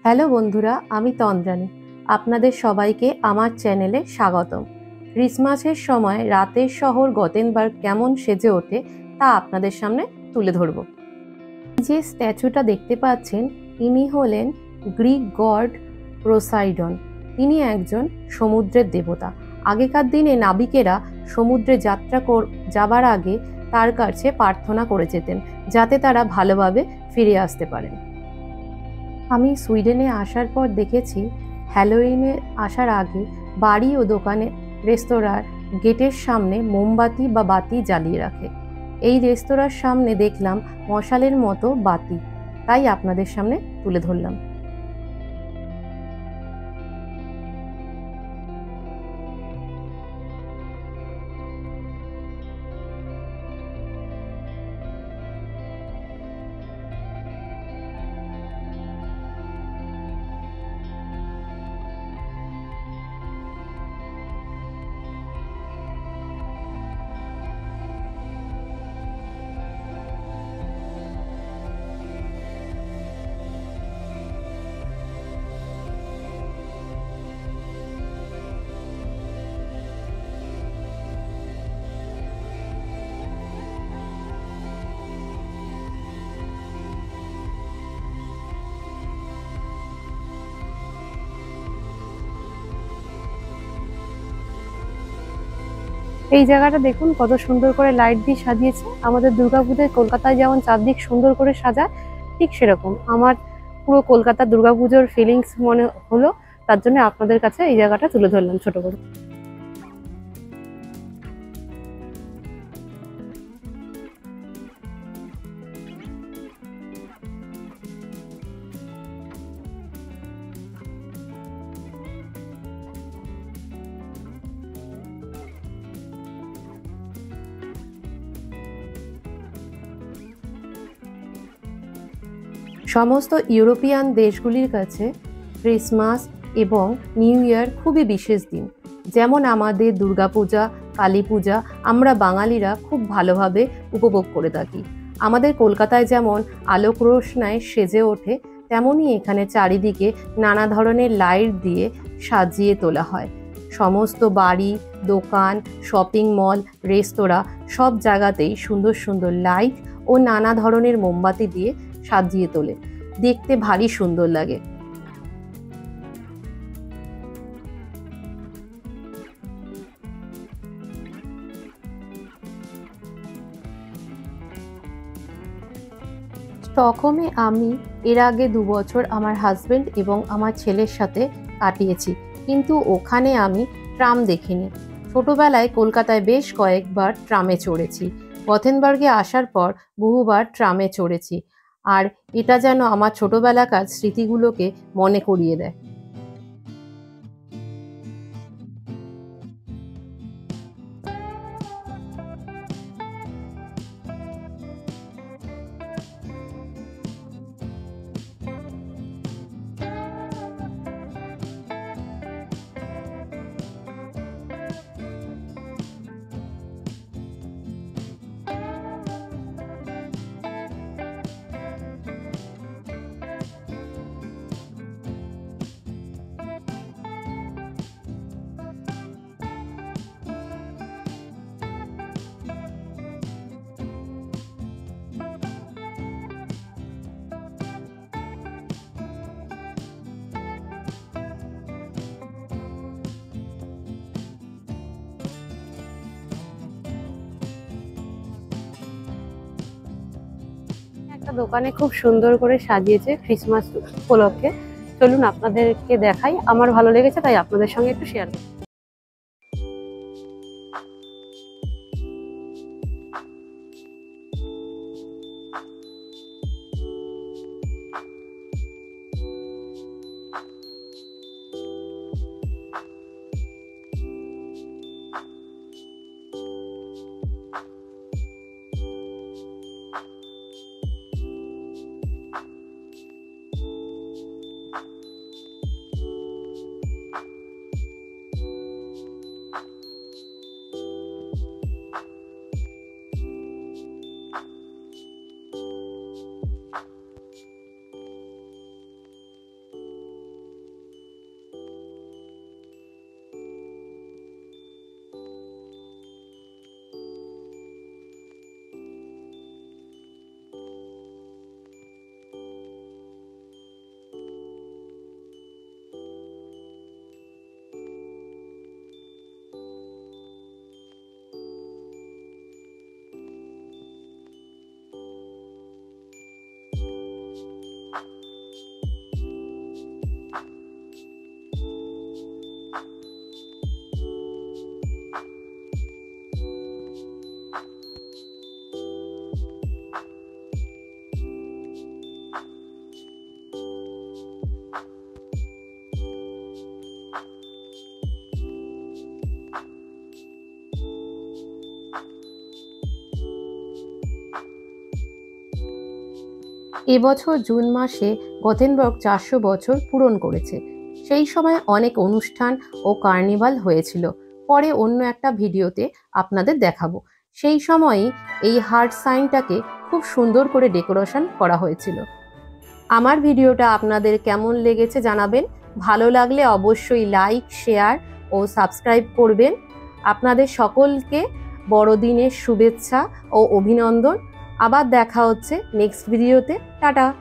Hello বন্ধুরা, আমি তন্দ্রানী। আপনাদের সবাইকে আমার চ্যানেলে স্বাগতম। ক্রিসমাসের সময় রাতের শহর গথেনবার্গ কেমন সেজে ওঠে তা আপনাদের সামনে তুলে ধরব। যে স্ট্যাচুটা দেখতে পাচ্ছেন ইনি হলেন গ্রিক গড পোসাইডন। তিনি একজন সমুদ্রের দেবতা। আগেকার দিনে নাবিকেরা সমুদ্রে যাবার আগে তার কাছে প্রার্থনা করে যেতেন যাতে তারা ভালোভাবে ফিরে আসতে পারেন। আমি সুইডেনে আসার পর দেখেছি হ্যালোউইনে আসার আগে বাড়ি ও দোকানে রেস্তোরাঁর গেটের সামনে মোমবাতি বা বাতি জ্বালিয়ে রাখে। এই রেস্তোরাঁর সামনে দেখলাম মশালের মতো বাতি, তাই আপনাদের সামনে তুলে ধরলাম। এই জায়গাটা দেখুন কত সুন্দর করে লাইট দিয়ে সাজিয়েছে। আমাদের দুর্গাপূজায় কলকাতায় যেমন চারদিক সুন্দর করে সাজায়, ঠিক সেরকম আমার পুরো কলকাতার দুর্গাপুজোর ফিলিংস মনে হলো। তার জন্য আপনাদের কাছে এই জায়গাটা তুলে ধরলাম ছোট করে। সমস্ত ইউরোপিয়ান দেশগুলির কাছে ক্রিসমাস এবং নিউ ইয়ার খুবই বিশেষ দিন। যেমন আমাদের দুর্গাপূজা, কালী পূজা আমরা বাঙালিরা খুব ভালোভাবে উপভোগ করে থাকি। আমাদের কলকাতায় যেমন আলোক রোশনায় সেজে ওঠে, তেমনই এখানে চারিদিকে নানা ধরনের লাইট দিয়ে সাজিয়ে তোলা হয়। সমস্ত বাড়ি, দোকান, শপিং মল, রেস্তোরাঁ সব জায়গাতেই সুন্দর সুন্দর লাইট ও নানা ধরনের মোমবাতি দিয়ে সাজিয়ে তোলে। দেখতে ভারী সুন্দর লাগে। স্টকহোমে আমি এর আগে 2 বছর আমার হাজবেন্ড এবং আমার ছেলের সাথে কাটিয়েছি, কিন্তু ওখানে আমি ট্রাম দেখিনি। ছোটবেলায় কলকাতায় বেশ কয়েকবার ট্রামে চড়েছি। গথেনবার্গে আসার পর বহুবার ট্রামে চড়েছি, আর এটা যেন আমার ছোটবেলাকার স্মৃতিগুলোকে মনে করিয়ে দেয়। একটা দোকানে খুব সুন্দর করে সাজিয়েছে ক্রিসমাস উপলক্ষে। চলুন আপনাদেরকে দেখাই, আমার ভালো লেগেছে তাই আপনাদের সঙ্গে একটু শেয়ার করি। এবছর জুন মাসে গথেনবার্গ 400 বছর পূরণ করেছে। সেই সময় অনেক অনুষ্ঠান ও কার্নিভাল হয়েছিল। পরে অন্য একটা ভিডিওতে আপনাদের দেখাবো। সেই সময়ই এই হার্ট সাইনটাকে খুব সুন্দর করে ডেকোরেশন করা হয়েছিল। আমার ভিডিওটা আপনাদের কেমন লেগেছে জানাবেন। ভালো লাগলে অবশ্যই লাইক, শেয়ার ও সাবস্ক্রাইব করবেন। আপনাদের সকলকে বড়দিনের শুভেচ্ছা ও অভিনন্দন। আবার দেখা হচ্ছে নেক্সট ভিডিওতে। টাটা।